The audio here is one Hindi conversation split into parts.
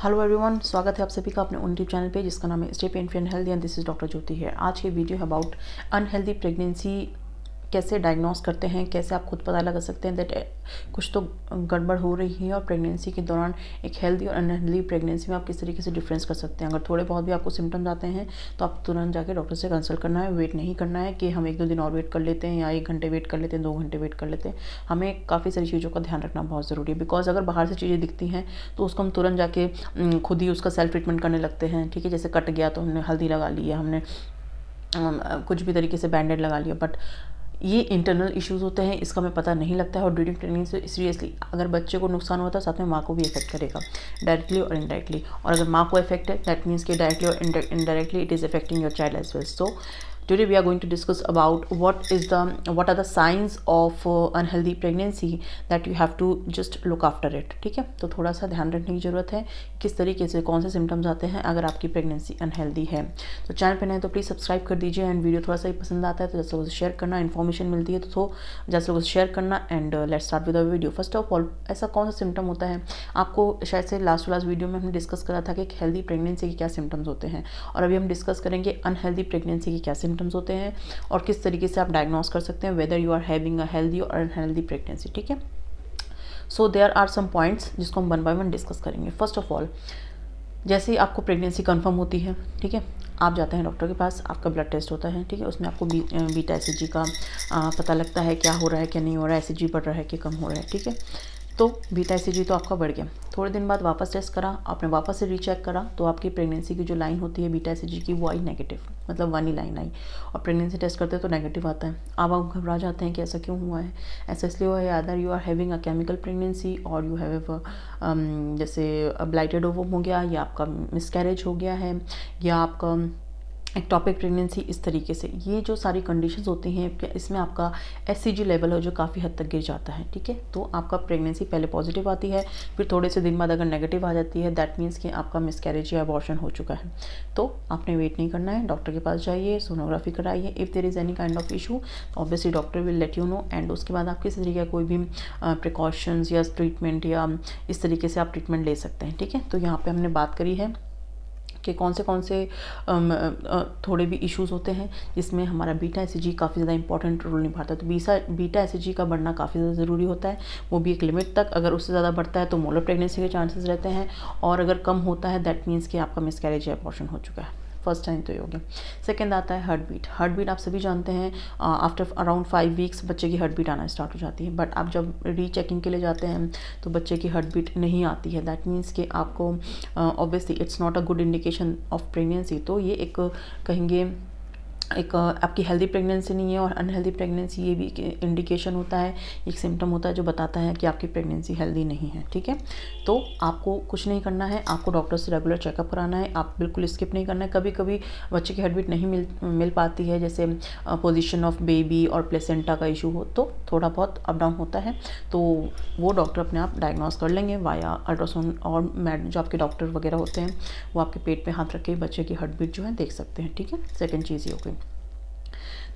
हेलो एवरीवन, स्वागत है आप सभी का अपने यूट्यूब चैनल पे जिसका नाम है stay pain free and healthy and this is doctor Jyoti है। आज की वीडियो है अबाउट अनहेल्दी प्रेगनेंसी, कैसे डायग्नोस करते हैं, कैसे आप खुद पता लगा सकते हैं दैट कुछ तो गड़बड़ हो रही है, और प्रेगनेंसी के दौरान एक हेल्दी और अनहेल्दी प्रेगनेंसी में आप किस तरीके से डिफरेंस कर सकते हैं। अगर थोड़े बहुत भी आपको सिम्टम्स आते हैं तो आप तुरंत जाके डॉक्टर से कंसल्ट करना है। वेट नहीं करना है कि हम 1-2 दिन और वेट कर लेते हैं या 1 घंटे वेट कर लेते हैं, 2 घंटे वेट कर लेते हैं। हमें काफ़ी सारी चीज़ों का ध्यान रखना बहुत ज़रूरी है, बिकॉज अगर बाहर से चीज़ें दिखती हैं तो उसको हम तुरंत जाके खुद ही उसका सेल्फ ट्रीटमेंट करने लगते हैं। ठीक है, जैसे कट गया तो हमने हल्दी लगा लिया, हमने कुछ भी तरीके से बैंडेड लगा लिया, बट ये इंटरनल इश्यूज़ होते हैं, इसका हमें पता नहीं लगता है। और ड्यूरिंग प्रेगनेंसी सीरियसली अगर बच्चे को नुकसान होता है साथ में माँ को भी इफेक्ट करेगा, डायरेक्टली और इनडायरेक्टली। और अगर माँ को इफेक्ट है दैट मीन्स कि डायरेक्टली और indirectly it is affecting your child as well. So today we are going to discuss about what are the signs of unhealthy pregnancy that you have to just look after it। ठीक है, तो थोड़ा सा ध्यान रखने की ज़रूरत है किस तरीके से कौन से सिम्टम्स आते हैं अगर आपकी प्रेगनेंसी अनहेल्दी है। तो चैनल पे नए तो प्लीज़ सब्सक्राइब कर दीजिए, एंड वीडियो थोड़ा सा ही पसंद आता है तो जैसे लोगों से शेयर करना, इन्फॉर्मेशन मिलती है तो जैसे लोगों से शेयर करना। And let's start with the video. First of all, ऐसा कौन सा सिम्टम होता है आपको, शायद से लास्ट वीडियो में हमने डिस्कस करा था कि एक हेल्दी प्रेगनेंसी के क्या सिम्टम्स होते हैं, और अभी हम डिस्कस करेंगे अनहेल्दी प्रेगनेंसी के क्या सिम्टम्स होते हैं और किस तरीके से आप डायग्नोस कर सकते हैं whether you are having a healthy और अनहेल्दी प्रेगनेंसी। ठीक है, so there are some points जिसको हम 1 बाय 1 डिस्कस करेंगे। फर्स्ट ऑफ ऑल, जैसे ही आपको प्रेगनेंसी कंफर्म होती है, ठीक है, आप जाते हैं डॉक्टर के पास, आपका ब्लड टेस्ट होता है। ठीक है, उसमें आपको बीटा एसएचजी का पता लगता है क्या हो रहा है क्या नहीं हो रहा है, एसएचजी बढ़ रहा है कि कम हो रहा है। ठीक है, तो बीटा एसएचजी तो आपका बढ़ गया। थोड़े दिन बाद वापस टेस्ट करा, आपने वापस से रीचेक करा तो आपकी प्रेगनेंसी की जो लाइन होती है बीटा एसएचजी की वो आई नेगेटिव, मतलब 1 ही लाइन आई, और प्रेगनेंसी टेस्ट करते हैं तो नेगेटिव आता है। अब आप घबरा जाते हैं कि ऐसा क्यों हुआ है। ऐसा इसलिए हुआ है either you are having a chemical pregnancy और यू हैव जैसे ब्लाइटेड ओवम हो गया, या आपका मिसकैरेज हो गया है, या आपका एक्टोपिक प्रेगनेंसी। इस तरीके से ये जो सारी कंडीशंस होती हैं इसमें आपका एससीजी लेवल है जो काफ़ी हद तक गिर जाता है। ठीक है, तो आपका प्रेगनेंसी पहले पॉजिटिव आती है, फिर थोड़े से दिन बाद अगर नेगेटिव आ जाती है दैट मीन्स कि आपका मिसकैरेज या अबॉर्शन हो चुका है। तो आपने वेट नहीं करना है, डॉक्टर के पास जाइए, सोनोग्राफी कराइए। If there is any kind of issue obviously doctor will let you know, and उसके बाद आप किसी तरीके का कोई भी प्रिकॉशंस या ट्रीटमेंट या इस तरीके से आप ट्रीटमेंट ले सकते हैं। ठीक है, तो यहाँ पर हमने बात करी है कि कौन से थोड़े भी इश्यूज़ होते हैं जिसमें हमारा बीटा एसएचजी काफ़ी ज़्यादा इंपॉर्टेंट रोल निभाता है। तो बीटा एसएचजी का बढ़ना काफ़ी ज़्यादा ज़रूरी होता है, वो भी एक लिमिट तक। अगर उससे ज़्यादा बढ़ता है तो मोलर प्रेगनेंसी के चांसेस रहते हैं, और अगर कम होता है दैट मीन्स कि आपका मिसकैरेज या अबॉर्शन हो चुका है। फर्स्ट टाइम तो ये हो गया। सेकेंड आता है हार्ट बीट। हार्ट बीट आप सभी जानते हैं आफ्टर अराउंड 5 वीक्स बच्चे की हार्ट बीट आना स्टार्ट हो जाती है, बट आप जब रीचेकिंग के लिए जाते हैं तो बच्चे की हार्ट बीट नहीं आती है। दैट मीन्स कि आपको obviously it's not a good indication of pregnancy. तो ये एक कहेंगे एक आपकी हेल्दी प्रेगनेंसी नहीं है, और अनहेल्दी प्रेगनेंसी ये भी एक इंडिकेशन होता है, एक सिम्टम होता है जो बताता है कि आपकी प्रेगनेंसी हेल्दी नहीं है। ठीक है, तो आपको कुछ नहीं करना है, आपको डॉक्टर से रेगुलर चेकअप कराना है, आप बिल्कुल स्किप नहीं करना है। कभी कभी बच्चे की हार्ट बीट नहीं मिल पाती है, जैसे पोजीशन ऑफ बेबी और प्लेसेंटा का इशू हो तो थोड़ा बहुत अप डाउन होता है, तो वो डॉक्टर अपने आप डायग्नोस कर लेंगे वाया अल्ट्रासाउंड, और जो आपके डॉक्टर वगैरह होते हैं वो आपके पेट पे हाथ रख के बच्चे की हार्ट बीट जो है देख सकते हैं। ठीक है, सेकेंड चीज़ ये हो गई।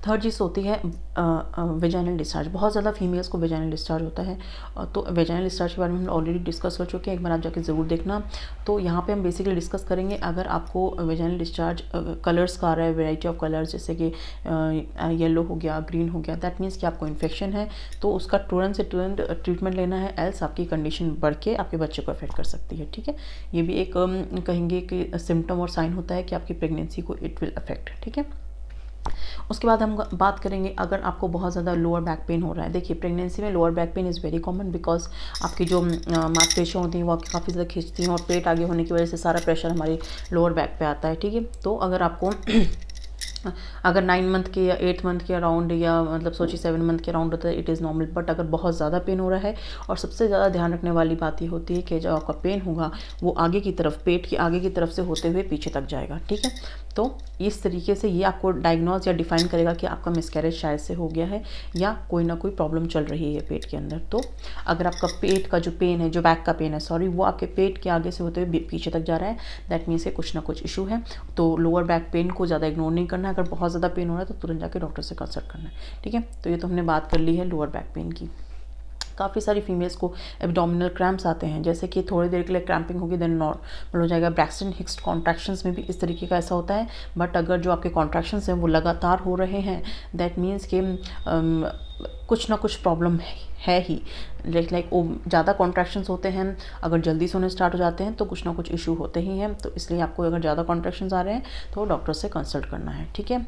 थर्ड चीज़ होती है वेजाइनल डिस्चार्ज। बहुत ज़्यादा फीमेल्स को वेजाइनल डिस्चार्ज होता है, तो वेजाइनल डिस्चार्ज के बारे में हम ऑलरेडी डिस्कस कर चुके हैं, एक बार आप जाके ज़रूर देखना। तो यहाँ पे हम बेसिकली डिस्कस करेंगे अगर आपको वेजाइनल डिस्चार्ज कलर्स का आ रहा है, वेराइटी ऑफ कलर्स, जैसे कि येलो हो गया, ग्रीन हो गया, दैट मीन्स कि आपको इन्फेक्शन है, तो उसका तुरंत से तुरंत ट्रीटमेंट लेना है, एल्स आपकी कंडीशन बढ़ के आपके बच्चे को अफेक्ट कर सकती है। ठीक है, ये भी एक कहेंगे कि सिम्टम और साइन होता है कि आपकी प्रेगनेंसी को इट विल अफेक्ट। ठीक है, उसके बाद हम बात करेंगे अगर आपको बहुत ज़्यादा लोअर बैक पेन हो रहा है। देखिए, प्रेगनेंसी में lower back pen is very common, because आपकी जो मांसपेशियाँ होती हैं वो आपकी काफ़ी ज़्यादा खींचती हैं, और पेट आगे होने की वजह से सारा प्रेशर हमारी लोअर बैक पे आता है। ठीक है, तो अगर आपको अगर 9 मंथ के या 8 मंथ के अराउंड, या मतलब सोचिए 7 मंथ के अराउंड होता है, इट इज़ नॉर्मल। बट अगर बहुत ज़्यादा पेन हो रहा है, और सबसे ज़्यादा ध्यान रखने वाली बात ये होती है कि जब आपका पेन होगा वो आगे की तरफ, पेट के आगे की तरफ से होते हुए पीछे तक जाएगा। ठीक है, तो इस तरीके से ये आपको डायग्नोज या डिफाइन करेगा कि आपका मिसकैरेज शायद से हो गया है, या कोई ना कोई प्रॉब्लम चल रही है पेट के अंदर। तो अगर आपका पेट का जो पेन है, जो बैक का पेन है सॉरी, वो आपके पेट के आगे से होते हुए पीछे तक जा रहा है, दैट मीन्स कुछ ना कुछ इशू है। तो लोअर बैक पेन को ज़्यादा इग्नोर नहीं करना है, अगर बहुत ज़्यादा पेन हो रहा है तो तुरंत जाके डॉक्टर से कंसल्ट करना है। ठीक है, तो ये तो हमने बात कर ली है लोअर बैक पेन की। काफ़ी सारी फीमेल्स को एब्डोमिनल क्रैम्प्स आते हैं, जैसे कि थोड़ी देर के लिए क्रैम्पिंग होगी देन नॉर्मल हो जाएगा। ब्रैक्सटन हिक्स कॉन्ट्रैक्शंस में भी इस तरीके का ऐसा होता है, बट अगर जो आपके कॉन्ट्रैक्शंस हैं वो लगातार हो रहे हैं, दैट मीन्स कि कुछ ना कुछ प्रॉब्लम है ही। लाइक वो ज़्यादा कॉन्ट्रैक्शंस होते हैं, अगर जल्दी से होने स्टार्ट हो जाते हैं तो कुछ ना कुछ इशू होते ही हैं। तो इसलिए आपको अगर ज़्यादा कॉन्ट्रैक्शंस आ रहे हैं तो डॉक्टर से कंसल्ट करना है, ठीक है।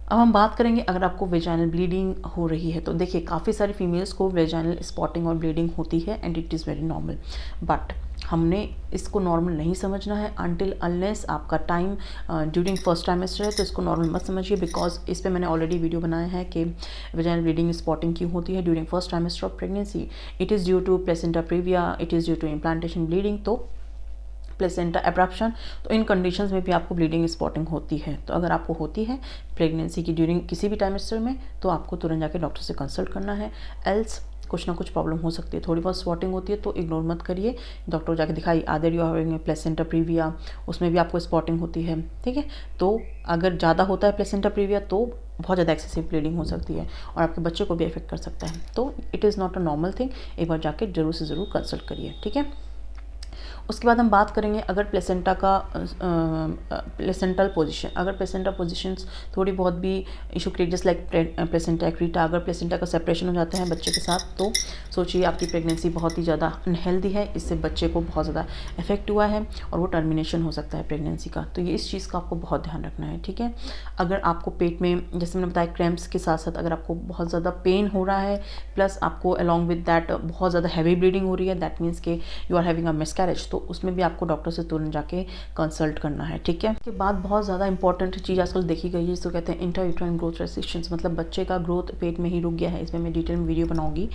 अब हम बात करेंगे अगर आपको वेजाइनल ब्लीडिंग हो रही है तो देखिए काफ़ी सारी फीमेल्स को वेजाइनल स्पॉटिंग और ब्लीडिंग होती है and it is very normal, but हमने इसको नॉर्मल नहीं समझना है अनटिल अनलेस आपका टाइम ड्यूरिंग फर्स्ट ट्राइमेस्टर है, तो इसको नॉर्मल मत समझिए। बिकॉज इस पे मैंने ऑलरेडी वीडियो बनाया है कि वेजाइनल ब्लीडिंग स्पॉटिंग क्यों होती है during first trimester of pregnancy. It is due to placenta previa, it is due to implantation bleeding, तो प्लेसेंटा एब्रप्शन, तो इन कंडीशंस में भी आपको ब्लीडिंग स्पॉटिंग होती है। तो अगर आपको होती है प्रेगनेंसी की ड्यूरिंग किसी भी टाइमेस्टर में तो आपको तुरंत जाके डॉक्टर से कंसल्ट करना है, एल्स कुछ ना कुछ प्रॉब्लम हो सकती है। थोड़ी बहुत स्पॉटिंग होती है तो इग्नोर मत करिए, डॉक्टर को जाके दिखाइए। आदर यू हैविंग प्लेसेंटा प्रीविया, उसमें भी आपको स्पॉटिंग होती है, ठीक है। तो अगर ज़्यादा होता है प्लेसेंटा प्रीविया तो बहुत ज़्यादा एक्सेसिव ब्लीडिंग हो सकती है और आपके बच्चे को भी इफेक्ट कर सकता है। तो it is not a normal thing, एक बार जाके जरूर से ज़रूर कंसल्ट करिए, ठीक है। उसके बाद हम बात करेंगे अगर प्लेसेंटा का प्लेसेंटल पोजीशन, अगर प्लेसेंटा पोजीशंस थोड़ी बहुत भी issue create just like placenta accreta, अगर प्लेसेंटा का सेपरेशन हो जाता है बच्चे के साथ तो सोचिए आपकी प्रेगनेंसी बहुत ही ज़्यादा अनहेल्दी है, इससे बच्चे को बहुत ज़्यादा इफेक्ट हुआ है और वो टर्मिनेशन हो सकता है प्रेगनेंसी का। तो ये इस चीज़ का आपको बहुत ध्यान रखना है, ठीक है। अगर आपको पेट में जैसे मैंने बताया क्रैम्प्स के साथ साथ अगर आपको बहुत ज़्यादा पेन हो रहा है प्लस आपको अलॉन्ग विद दैट बहुत ज़्यादा हैवी ब्लीडिंग हो रही है, दैट मीन्स के you are having a miscarriage, तो उसमें भी आपको डॉक्टर से तुरंत जाके कंसल्ट करना है, ठीक है। उसके बाद बहुत ज़्यादा इंपॉर्टेंट चीज़ आजकल देखी गई है जिसको कहते हैं इंट्रायूटेराइन ग्रोथ रेस्ट्रिक्शंस, मतलब बच्चे का ग्रोथ पेट में ही रुक गया है। इसमें मैं डिटेल में वीडियो बनाऊंगी।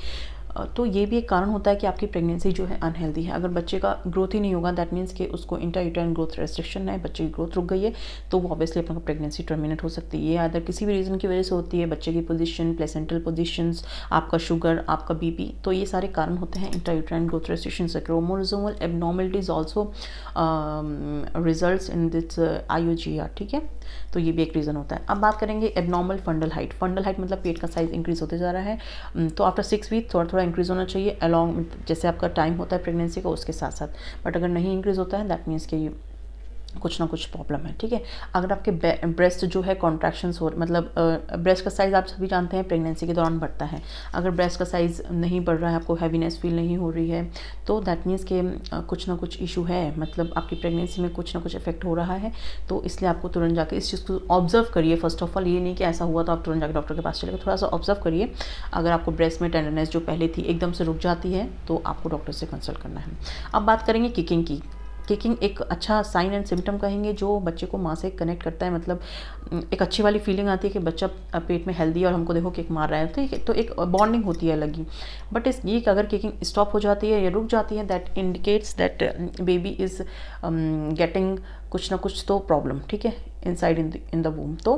तो ये भी एक कारण होता है कि आपकी प्रेगनेंसी जो है अनहेल्दी है। अगर बच्चे का ग्रोथ ही नहीं होगा दैट मीन्स कि उसको इंट्रायूटेराइन ग्रोथ रेस्ट्रिक्शन है, बच्चे की ग्रोथ रुक गई है, तो वो ऑब्वियसली अपना प्रेगनेंसी टर्मिनेट हो सकती है। ये अदर किसी भी रीज़न की वजह से होती है, बच्चे की पोजीशन, प्लेसेंटल पोजीशंस, आपका शुगर, आपका बीपी, तो ये सारे कारण होते हैं इंट्रायूटेराइन ग्रोथ रेस्ट्रिक्शन से। Chromosomal abnormalities also results in this IUGR, ठीक है। तो ये भी एक रीज़न होता है। अब बात करेंगे abnormal fundal height. Fundal height मतलब पेट का साइज इंक्रीज होते जा रहा है, तो आफ्टर 6 वीक थोड़ा थोड़ा इंक्रीज होना चाहिए अलॉन्ग जैसे आपका टाइम होता है प्रेगनेंसी का उसके साथ साथ, बट अगर नहीं इंक्रीज होता है दैट मीन्स कि कुछ ना कुछ प्रॉब्लम है, ठीक है। अगर आपके ब्रेस्ट जो है कॉन्ट्रैक्शंस हो, मतलब ब्रेस्ट का साइज़ आप सभी जानते हैं प्रेगनेंसी के दौरान बढ़ता है। अगर ब्रेस्ट का साइज़ नहीं बढ़ रहा है, आपको हैवीनेस फील नहीं हो रही है, तो दैट मीन्स कि कुछ ना कुछ इशू है, मतलब आपकी प्रेगनेंसी में कुछ ना कुछ इफेक्ट हो रहा है। तो इसलिए आपको तुरंत जाके इस चीज़ को ऑब्जर्व करिए। फर्स्ट ऑफ ऑल ये नहीं कि ऐसा हुआ तो आप तुरंत जाकर डॉक्टर के पास चले गए, थोड़ा सा ऑब्जर्व करिए। अगर आपको ब्रेस्ट में टेंडरनेस जो पहले थी एकदम से रुक जाती है तो आपको डॉक्टर से कंसल्ट करना है। अब बात करेंगे किकिंग की। किकिंग एक अच्छा साइन एंड सिम्टम कहेंगे जो बच्चे को माँ से कनेक्ट करता है, मतलब एक अच्छी वाली फीलिंग आती है कि बच्चा पेट में हेल्दी है और हमको देखो किक मार रहा है, ठीक है। तो एक बॉन्डिंग होती है अलग ही। बट इस ये अगर किकिंग स्टॉप हो जाती है या रुक जाती है that indicates that baby is getting कुछ ना कुछ तो प्रॉब्लम, ठीक है, इनसाइड इन द वूम। तो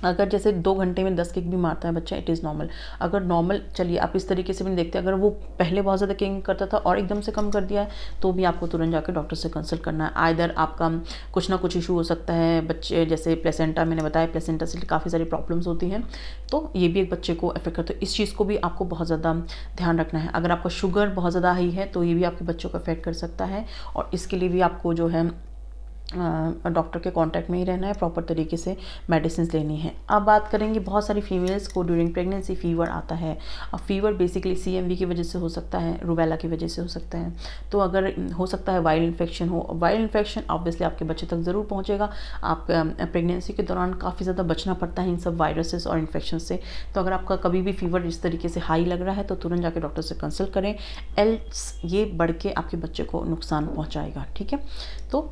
अगर जैसे 2 घंटे में 10 किक भी मारता है बच्चा, इट इज़ नॉर्मल। अगर नॉर्मल चलिए आप इस तरीके से भी नहीं देखते, अगर वो पहले बहुत ज़्यादा किकिंग करता था और एकदम से कम कर दिया है तो भी आपको तुरंत जाकर डॉक्टर से कंसल्ट करना है। आइदर आपका कुछ ना कुछ इशू हो सकता है, बच्चे जैसे प्लेसेंटा, मैंने बताया प्लेसेंटा से काफ़ी सारी प्रॉब्लम्स होती हैं, तो ये भी एक बच्चे को अफेक्ट करता है। इस चीज़ को भी आपको बहुत ज़्यादा ध्यान रखना है। अगर आपका शुगर बहुत ज़्यादा हाई है तो ये भी आपके बच्चों को अफेक्ट कर सकता है और इसके लिए भी आपको जो है डॉक्टर के कांटेक्ट में ही रहना है, प्रॉपर तरीके से मेडिसिन लेनी है। अब बात करेंगे बहुत सारी फीमेल्स को ड्यूरिंग प्रेगनेंसी फीवर आता है। अब फीवर बेसिकली CMV की वजह से हो सकता है, रूबेला की वजह से हो सकता है, तो अगर हो सकता है वायरल इन्फेक्शन हो। वायरल इन्फेक्शन ऑब्वियसली आपके बच्चे तक ज़रूर पहुंचेगा। आप प्रेगनेंसी के दौरान काफ़ी ज़्यादा बचना पड़ता है इन सब वायरसेस और इन्फेक्शन से। तो अगर आपका कभी भी फीवर इस तरीके से हाई लग रहा है तो तुरंत जाकर डॉक्टर से कंसल्ट करें, एल्स ये बढ़ के आपके बच्चे को नुकसान पहुँचाएगा, ठीक है। तो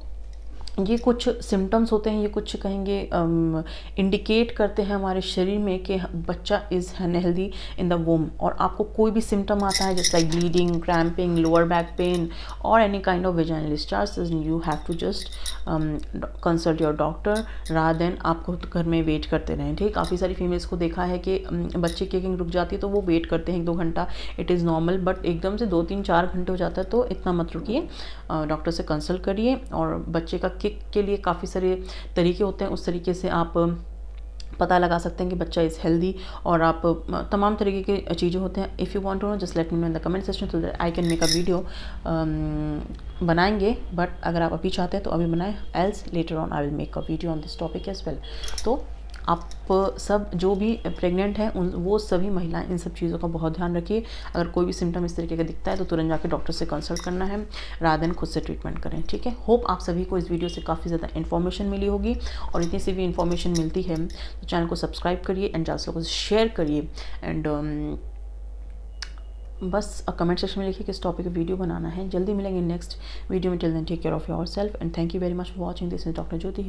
ये कुछ सिम्टम्स होते हैं, ये कुछ कहेंगे इंडिकेट करते हैं हमारे शरीर में कि बच्चा is unhealthy in the womb. और आपको कोई भी सिम्टम आता है जैसे like bleeding, cramping, lower back pain और any kind of vaginal discharge, you have to just consult your doctor rather than आपको घर में वेट करते रहें, ठीक है। काफ़ी सारी फीमेल्स को देखा है कि बच्चे की किकिंग रुक जाती है तो वो वेट करते हैं 1-2 घंटा, इट इज़ नॉर्मल, बट एकदम से 2-3-4 घंटे हो जाता है तो इतना मत रुकिए, डॉक्टर से कंसल्ट करिए। और बच्चे का किक के लिए काफ़ी सारे तरीके होते हैं, उस तरीके से आप पता लगा सकते हैं कि बच्चा इज़ हेल्दी। और आप तमाम तरीके की चीज़ें होते हैं। If you want to know just let me know in the comment section so that I can make a video. बनाएंगे, बट अगर आप अभी चाहते हैं तो अभी बनाएं, else later on I will make a video on this topic as well. तो आप सब जो भी प्रेग्नेंट हैं वो सभी महिलाएं इन सब चीज़ों का बहुत ध्यान रखिए। अगर कोई भी सिम्टम इस तरीके का दिखता है तो तुरंत जाकर डॉक्टर से कंसल्ट करना है, रादर देन खुद से ट्रीटमेंट करें, ठीक है। होप आप सभी को इस वीडियो से काफ़ी ज़्यादा इन्फॉर्मेशन मिली होगी, और इतनी सी भी इन्फॉर्मेशन मिलती है तो चैनल को सब्सक्राइब करिए एंड ज़्यादा से लोगों से शेयर करिए। एंड बस कमेंट सेक्शन में लिखिए किस टॉपिक पे वीडियो बनाना है। जल्दी मिलेंगे नेक्स्ट वीडियो में। Till then take care of yourself and thank you very much for watching. This is doctor Jyoti.